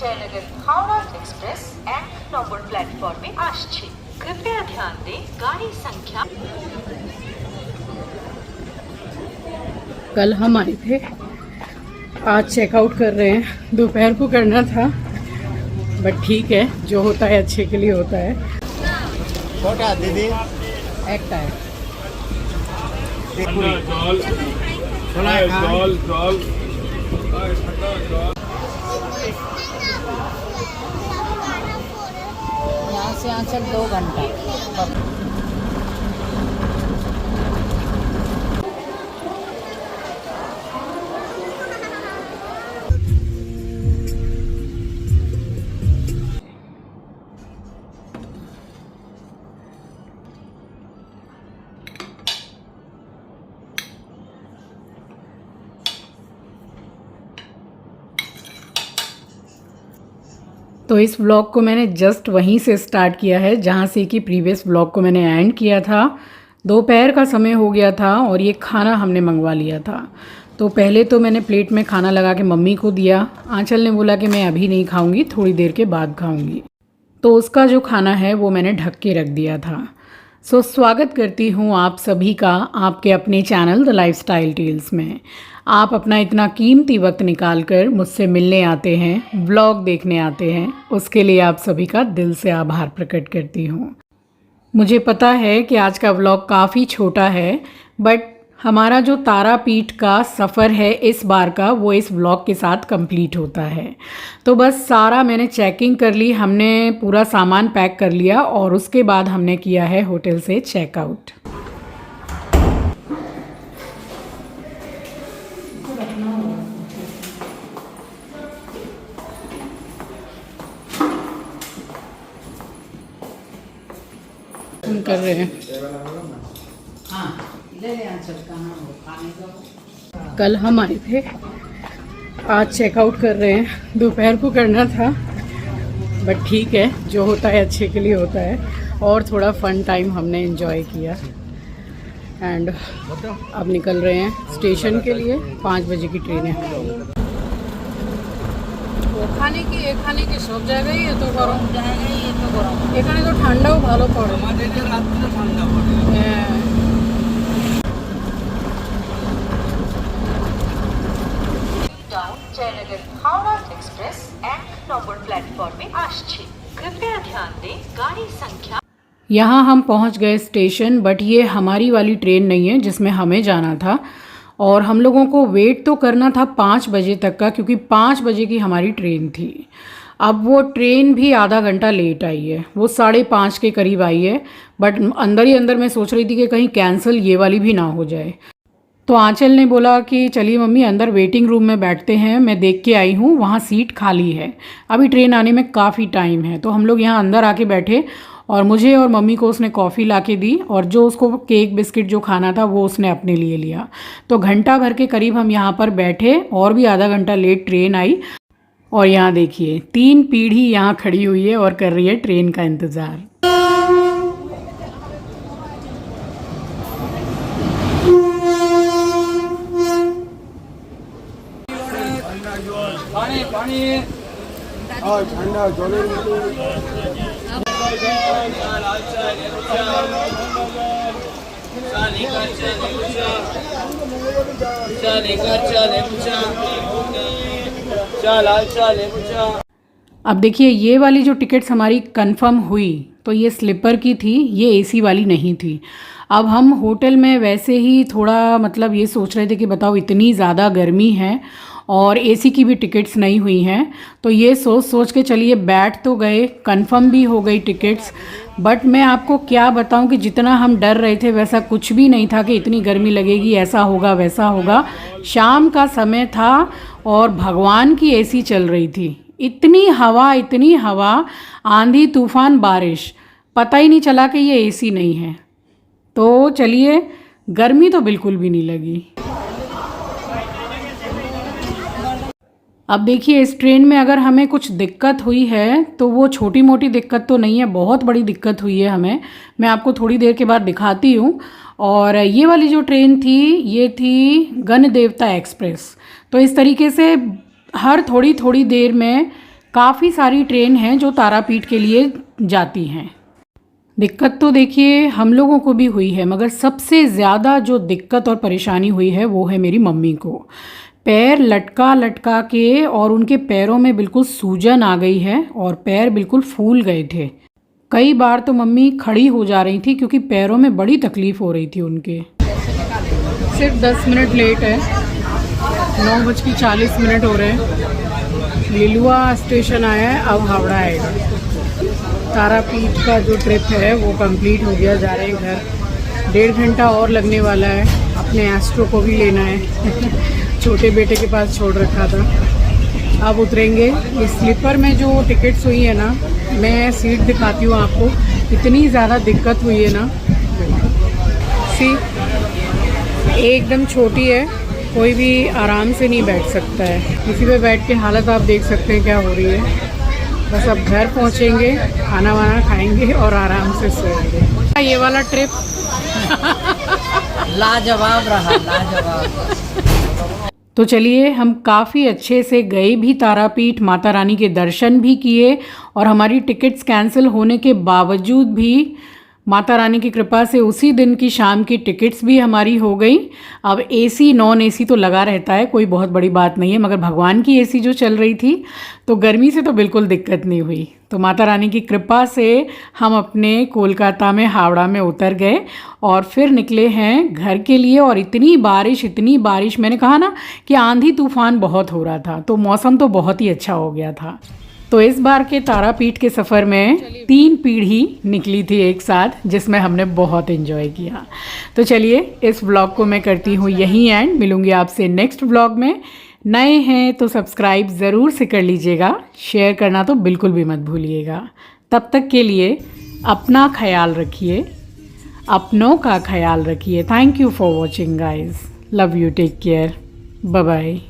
Joynagar Howrah express एक number प्लेटफॉर्मे आसছে। कृपया ध्यान दें गाड़ी संख्या। कल हम आए थे, आज चेकआउट कर रहे हैं। दोपहर को करना था बट ठीक है, जो होता है अच्छे के लिए होता है। छोटा दीदी एक टाइम यहाँ से आंचल 2 घंटा। तो इस व्लॉग को मैंने जस्ट वहीं से स्टार्ट किया है जहाँ से कि प्रीवियस व्लॉग को मैंने एंड किया था। दोपहर का समय हो गया था और ये खाना हमने मंगवा लिया था। तो पहले तो मैंने प्लेट में खाना लगा के मम्मी को दिया। आंचल ने बोला कि मैं अभी नहीं खाऊंगी, थोड़ी देर के बाद खाऊंगी। तो उसका जो खाना है वो मैंने ढक के रख दिया था। सो स्वागत करती हूँ आप सभी का आपके अपने चैनल द लाइफस्टाइल टेल्स में। आप अपना इतना कीमती वक्त निकाल कर मुझसे मिलने आते हैं, व्लॉग देखने आते हैं, उसके लिए आप सभी का दिल से आभार प्रकट करती हूँ। मुझे पता है कि आज का व्लॉग काफ़ी छोटा है बट हमारा जो तारापीठ का सफ़र है इस बार का, वो इस व्लॉग के साथ कंप्लीट होता है। तो बस सारा मैंने चेकिंग कर ली, हमने पूरा सामान पैक कर लिया और उसके बाद हमने किया है होटल से चेकआउट। कर रहे हैं। कल हम आए थे, आज चेकआउट कर रहे हैं। दोपहर को करना था बट ठीक है, जो होता है अच्छे के लिए होता है। और थोड़ा फन टाइम हमने एंजॉय किया एंड अब निकल रहे हैं स्टेशन के लिए। 5 बजे की ट्रेन है। ওখানে কি এখানে কি সব জায়গায় এত গরম? জায়গায় এত গরম। এখানে তো ঠান্ডাও ভালো পড়ে। আমাদের রাত্রে ঠান্ডা পড়ে। হ্যাঁ। জয়নগর হাওড়া एक्सप्रेस एक नंबर प्लेटफॉर्मे आसছে। कृपया ध्यान दें गाड़ी संख्या। यहाँ हम पहुँच गए स्टेशन बट ये हमारी वाली ट्रेन नहीं है जिसमें हमें जाना था। और हम लोगों को वेट तो करना था 5 बजे तक का, क्योंकि 5 बजे की हमारी ट्रेन थी। अब वो ट्रेन भी आधा घंटा लेट आई है, वो 5:30 के करीब आई है। बट अंदर ही अंदर मैं सोच रही थी कि कहीं कैंसिल ये वाली भी ना हो जाए। तो आंचल ने बोला कि चलिए मम्मी अंदर वेटिंग रूम में बैठते हैं, मैं देख के आई हूँ वहाँ सीट खाली है, अभी ट्रेन आने में काफ़ी टाइम है। तो हम लोग यहाँ अंदर आके बैठे और मुझे और मम्मी को उसने कॉफ़ी ला के दी और जो उसको केक बिस्किट जो खाना था वो उसने अपने लिए लिया। तो घंटा भर के करीब हम यहाँ पर बैठे और भी आधा घंटा लेट ट्रेन आई। और यहाँ देखिए 3 पीढ़ी यहाँ खड़ी हुई है और कर रही है ट्रेन का इंतज़ार। পানি পানি আর ঠান্ডা জলের মতো। अब देखिए ये वाली जो टिकट्स हमारी कंफर्म हुई तो ये स्लीपर की थी, ये एसी वाली नहीं थी। अब हम होटल में वैसे ही थोड़ा मतलब ये सोच रहे थे कि बताओ इतनी ज़्यादा गर्मी है और एसी की भी टिकट्स नहीं हुई हैं। तो ये सोच के चलिए बैठ तो गए, कंफर्म भी हो गई टिकट्स। बट मैं आपको क्या बताऊं कि जितना हम डर रहे थे वैसा कुछ भी नहीं था कि इतनी गर्मी लगेगी, ऐसा होगा वैसा होगा। शाम का समय था और भगवान की एसी चल रही थी। इतनी हवा, आंधी तूफान बारिश, पता ही नहीं चला कि ये एसी नहीं है। तो चलिए गर्मी तो बिल्कुल भी नहीं लगी। अब देखिए इस ट्रेन में अगर हमें कुछ दिक्कत हुई है तो वो छोटी मोटी दिक्कत तो नहीं है, बहुत बड़ी दिक्कत हुई है हमें। मैं आपको थोड़ी देर के बाद दिखाती हूँ। और ये वाली जो ट्रेन थी ये थी गणदेवता एक्सप्रेस। तो इस तरीके से हर थोड़ी थोड़ी देर में काफ़ी सारी ट्रेन हैं जो तारापीठ के लिए जाती हैं। दिक्कत तो देखिए हम लोगों को भी हुई है, मगर सबसे ज़्यादा जो दिक्कत और परेशानी हुई है वो है मेरी मम्मी को। पैर लटका लटका के और उनके पैरों में बिल्कुल सूजन आ गई है और पैर बिल्कुल फूल गए थे। कई बार तो मम्मी खड़ी हो जा रही थी क्योंकि पैरों में बड़ी तकलीफ़ हो रही थी उनके। सिर्फ 10 मिनट लेट है, 9:40 हो रहे हैं। लिलुआ स्टेशन आया है, अब हावड़ा आएगा। तारापीठ का जो ट्रिप है वो कंप्लीट हो गया, जा रहे हैं घर। 1.5 घंटा और लगने वाला है, अपने एस्ट्रो को भी लेना है छोटे बेटे के पास छोड़ रखा था। अब उतरेंगे। इस स्लीपर में जो टिकट्स हुई है ना, मैं सीट दिखाती हूँ आपको, इतनी ज़्यादा दिक्कत हुई है ना। सीट एकदम छोटी है, कोई भी आराम से नहीं बैठ सकता है। किसी पे बैठ के हालत आप देख सकते हैं क्या हो रही है। बस अब घर पहुँचेंगे, खाना वाना खाएंगे और आराम से सोएंगे। ये वाला ट्रिप लाजवाब रहा, लाजवाब। तो चलिए, हम काफ़ी अच्छे से गए भी तारापीठ, माता रानी के दर्शन भी किए और हमारी टिकट्स कैंसिल होने के बावजूद भी माता रानी की कृपा से उसी दिन की शाम की टिकट्स भी हमारी हो गई। अब एसी नॉन एसी तो लगा रहता है, कोई बहुत बड़ी बात नहीं है, मगर भगवान की एसी जो चल रही थी तो गर्मी से तो बिल्कुल दिक्कत नहीं हुई। तो माता रानी की कृपा से हम अपने कोलकाता में हावड़ा में उतर गए और फिर निकले हैं घर के लिए। और इतनी बारिश, मैंने कहा ना कि आंधी तूफान बहुत हो रहा था, तो मौसम तो बहुत ही अच्छा हो गया था। तो इस बार के तारापीठ के सफ़र में 3 पीढ़ी निकली थी एक साथ, जिसमें हमने बहुत एंजॉय किया। तो चलिए, इस व्लॉग को मैं करती हूँ यहीं एंड। मिलूँगी आपसे नेक्स्ट व्लॉग में। नए हैं तो सब्सक्राइब ज़रूर से कर लीजिएगा, शेयर करना तो बिल्कुल भी मत भूलिएगा। तब तक के लिए अपना ख्याल रखिए, अपनों का ख्याल रखिए। Thank you for watching guys, love you, take care, bye bye.